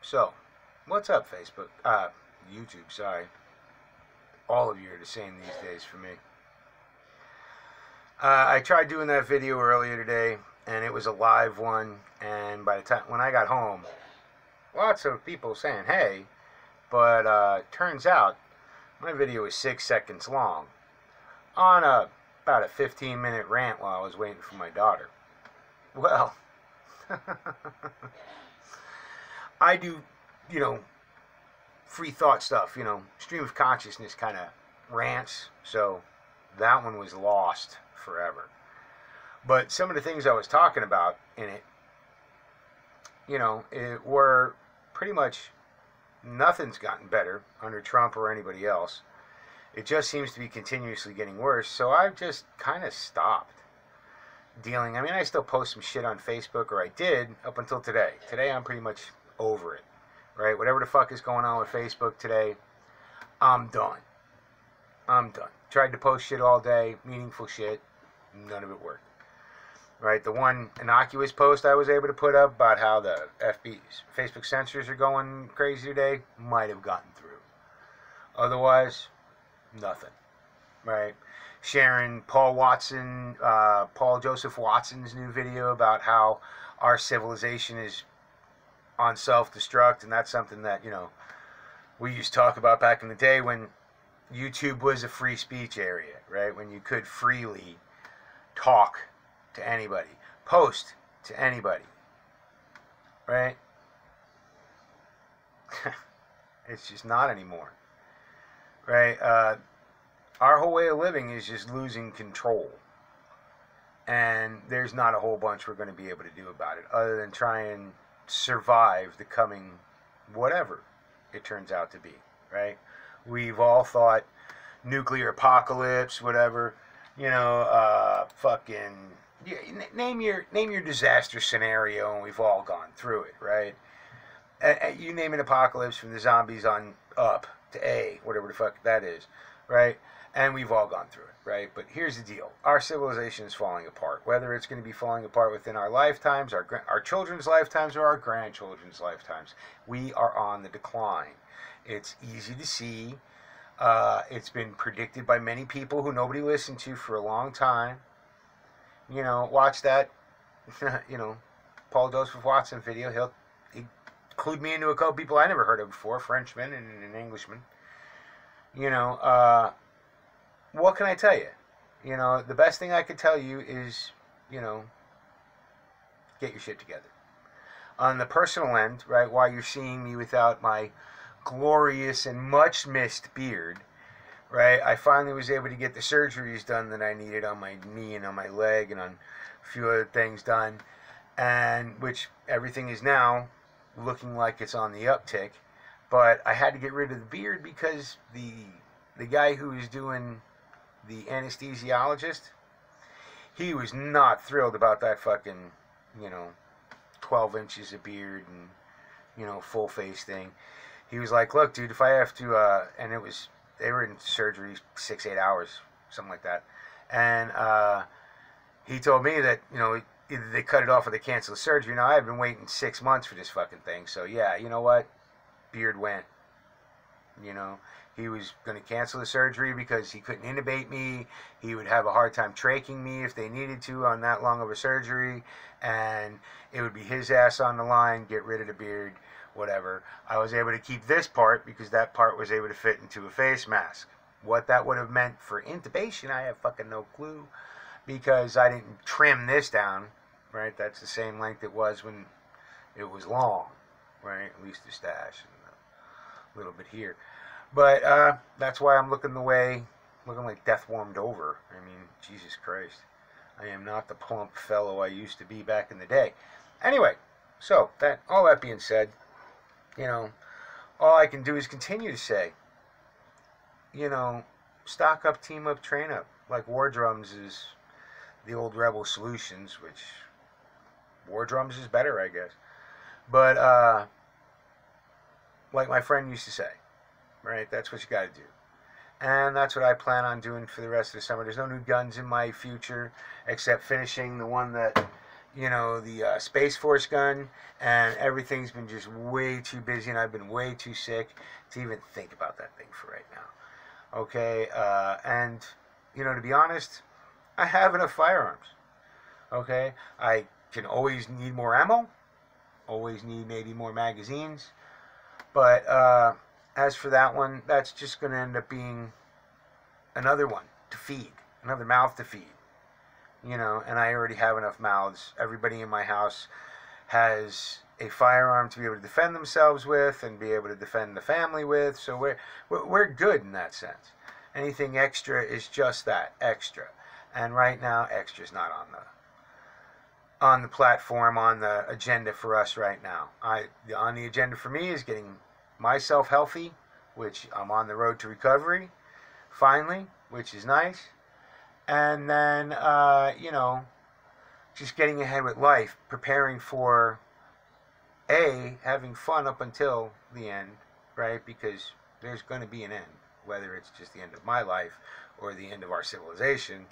So, what's up, Facebook? YouTube, sorry. All of you are the same these days for me. I tried doing that video earlier today, and it was a live one, and by the time, when I got home, lots of people saying, hey, but turns out, my video was 6 seconds long, on about a 15-minute rant while I was waiting for my daughter. Well, I do, free thought stuff, stream of consciousness kind of rants, so that one was lost forever. But some of the things I was talking about in it, it were pretty much nothing's gotten better under Trump or anybody else. It just seems to be continuously getting worse, so I've just kind of stopped dealing. I mean, I still post some shit on Facebook, or I did up until today. Today I'm pretty much over it, right? Whatever the fuck is going on with Facebook today, I'm done. Tried to post shit all day, meaningful shit, none of it worked. Right? The one innocuous post I was able to put up about how the Facebook censors are going crazy today might have gotten through. Otherwise, nothing. Right? Sharing Paul Joseph Watson's new video about how our civilization is on self-destruct, and that's something that, we used to talk about back in the day when YouTube was a free speech area, right? When you could freely talk to anybody, post to anybody, right? It's just not anymore, right? Our whole way of living is just losing control, and there's not a whole bunch we're going to be able to do about it other than try and survive the coming whatever it turns out to be, right? We've all thought nuclear apocalypse, whatever, name your disaster scenario, and we've all gone through it, right? You name an apocalypse from the zombies on up to A, whatever the fuck that is, right? And we've all gone through it, right? But here's the deal. Our civilization is falling apart. Whether it's going to be falling apart within our lifetimes, our children's lifetimes, or our grandchildren's lifetimes, we are on the decline. It's easy to see. It's been predicted by many people who nobody listened to for a long time. Watch that, Paul Joseph Watson video. He clued me into a couple people I never heard of before, Frenchman and an Englishman. What can I tell you? The best thing I could tell you is, get your shit together. On the personal end, right, while you're seeing me without my glorious and much missed beard, right, I finally was able to get the surgeries done that I needed on my knee and on my leg and on a few other things done, and which everything is now looking like it's on the uptick. But I had to get rid of the beard because the guy who was doing the anesthesiologist, he was not thrilled about that fucking 12 inches of beard and full face thing. He was like, look, dude, if I have to, and they were in surgery 6-8 hours, something like that. And he told me that, either they cut it off or they cancel the surgery. Now, I've been waiting 6 months for this fucking thing. So, yeah, you know what? Beard went. He was going to cancel the surgery because he couldn't intubate me. He would have a hard time tracheing me if they needed to on that long of a surgery. And it would be his ass on the line, get rid of the beard, whatever. I was able to keep this part because that part was able to fit into a face mask. What that would have meant for intubation, I have fucking no clue, because I didn't trim this down, right? That's the same length it was when it was long, right? At least the stash and a little bit here. But that's why I'm looking like death warmed over. I mean, Jesus Christ. I am not the plump fellow I used to be back in the day. Anyway, so all that being said, all I can do is continue to say, stock up, team up, train up. Like War Drums is the old Rebel Solutions, which War Drums is better, I guess. But like my friend used to say, right, that's what you got to do. And that's what I plan on doing for the rest of the summer. There's no new guns in my future, except finishing the one that, you know, the Space Force gun, and everything's been just way too busy, and I've been way too sick to even think about that thing for right now. Okay, and, you know, to be honest, I have enough firearms. Okay, I can always need more ammo, always need maybe more magazines, but as for that one, that's just going to end up being another one to feed, another mouth to feed. You know, and I already have enough mouths. Everybody in my house has a firearm to be able to defend themselves with and be able to defend the family with. So we're good in that sense. Anything extra is just that, extra. And right now, extra's not on the platform, on the agenda for us right now. On the agenda for me is getting myself healthy, which I'm on the road to recovery, finally, which is nice. And then, you know, just getting ahead with life, preparing for, having fun up until the end, right? Because there's going to be an end, whether it's just the end of my life or the end of our civilization.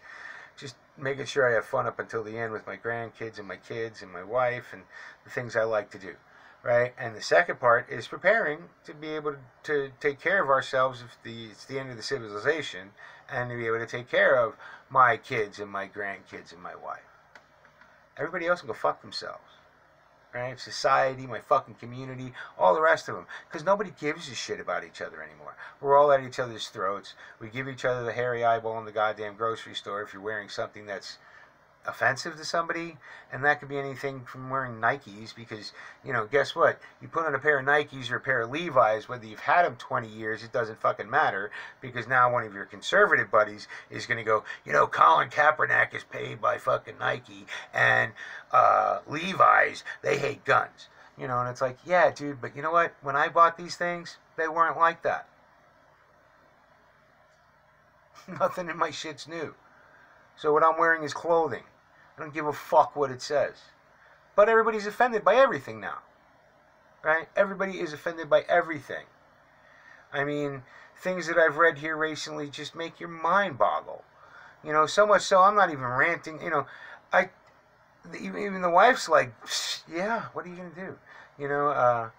Just making sure I have fun up until the end with my grandkids and my kids and my wife and the things I like to do, right? And the second part is preparing to be able to take care of ourselves if it's the end of the civilization, and to be able to take care of my kids and my grandkids and my wife. Everybody else can go fuck themselves, right? Society, my fucking community, all the rest of them. Because nobody gives a shit about each other anymore. We're all at each other's throats. We give each other the hairy eyeball in the goddamn grocery store if you're wearing something that's offensive to somebody, and that could be anything from wearing Nikes, because, you know, guess what? You put on a pair of Nikes or a pair of Levi's, whether you've had them 20 years, it doesn't fucking matter, because now one of your conservative buddies is going to go, you know, Colin Kaepernick is paid by fucking Nike, and Levi's, they hate guns. You know, and it's like, yeah, dude, but you know what? When I bought these things, they weren't like that. Nothing in my shit's new. So what I'm wearing is clothing. I don't give a fuck what it says. But everybody's offended by everything now. Right? Everybody is offended by everything. I mean, things that I've read here recently just make your mind boggle. You know, so much so I'm not even ranting. You know, even the wife's like, yeah, what are you going to do? You know,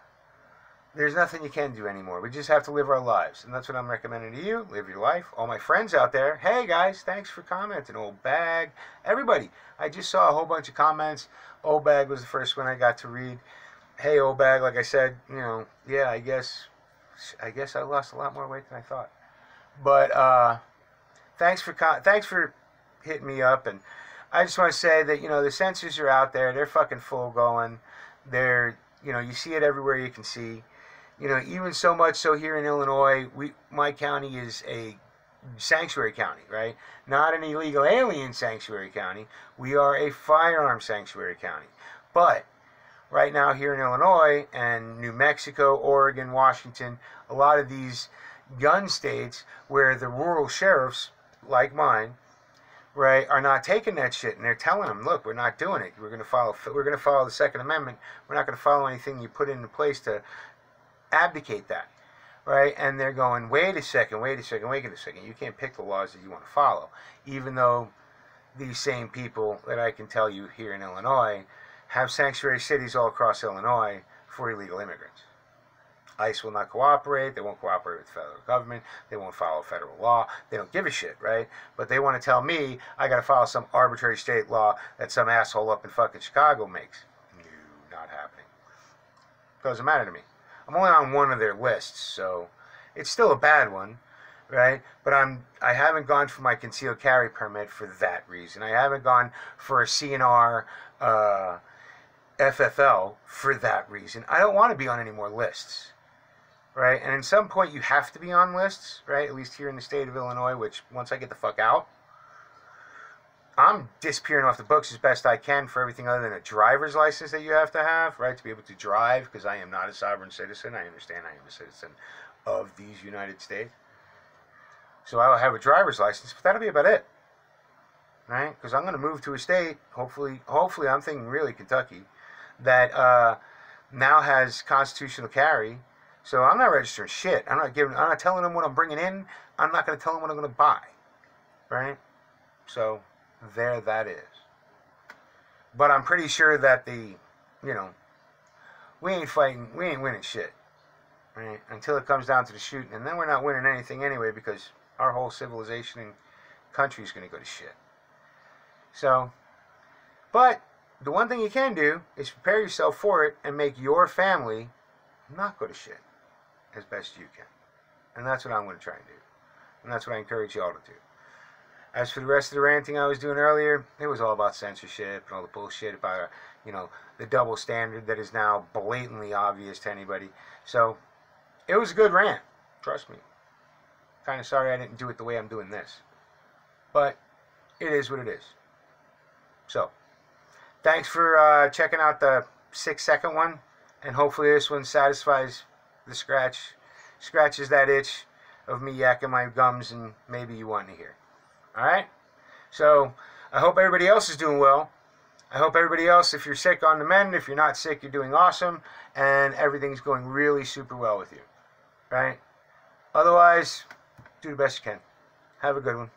there's nothing you can do anymore. We just have to live our lives. And that's what I'm recommending to you. Live your life. All my friends out there, hey guys, thanks for commenting. Old Bag. Everybody. I just saw a whole bunch of comments. Old Bag was the first one I got to read. Hey, Old Bag, like I said, you know, yeah, I guess I lost a lot more weight than I thought. But thanks for hitting me up. And I just want to say that, you know, the censors are out there. They're fucking full going. They're, you know, you see it everywhere you can see. You know, even so much so here in Illinois, my county is a sanctuary county, right? Not an illegal alien sanctuary county. We are a firearm sanctuary county. But right now here in Illinois and New Mexico, Oregon, Washington, a lot of these gun states where the rural sheriffs, like mine, right, are not taking that shit, and they're telling them, look, we're not doing it. We're going to follow the Second Amendment. We're not going to follow anything you put into place to abdicate that, right? And they're going, wait a second. You can't pick the laws that you want to follow, even though these same people that I can tell you here in Illinois have sanctuary cities all across Illinois for illegal immigrants. ICE will not cooperate. They won't cooperate with the federal government. They won't follow federal law. They don't give a shit, right? But they want to tell me I got to follow some arbitrary state law that some asshole up in fucking Chicago makes. No, not happening. Doesn't matter to me. I'm only on one of their lists, so it's still a bad one, right? But I haven't gone for my concealed carry permit for that reason. I haven't gone for a CNR FFL for that reason. I don't want to be on any more lists, right? And at some point you have to be on lists, right? At least here in the state of Illinois, which once I get the fuck out, I'm disappearing off the books as best I can for everything other than a driver's license that you have to have, right, to be able to drive, because I am not a sovereign citizen. I understand I am a citizen of these United States. So I will have a driver's license, but that'll be about it, right? Because I'm going to move to a state, hopefully I'm thinking really Kentucky, that now has constitutional carry. So I'm not registering shit. I'm not telling them what I'm bringing in. I'm not going to tell them what I'm going to buy, right? So there that is. But I'm pretty sure that we ain't fighting, we ain't winning shit, right? Until it comes down to the shooting, and then we're not winning anything anyway because our whole civilization and country is going to go to shit. So, but the one thing you can do is prepare yourself for it and make your family not go to shit as best you can. And that's what I'm going to try and do. And that's what I encourage y'all to do. As for the rest of the ranting I was doing earlier, it was all about censorship and all the bullshit about, the double standard that is now blatantly obvious to anybody. So, it was a good rant. Trust me. Kind of sorry I didn't do it the way I'm doing this. But, it is what it is. So, thanks for checking out the 6-second one. And hopefully this one satisfies the scratches that itch of me yakking my gums and maybe you want to hear. Alright? So, I hope everybody else is doing well. I hope everybody else, if you're sick, on the mend. If you're not sick, you're doing awesome. And everything's going really super well with you. Right? Otherwise, do the best you can. Have a good one.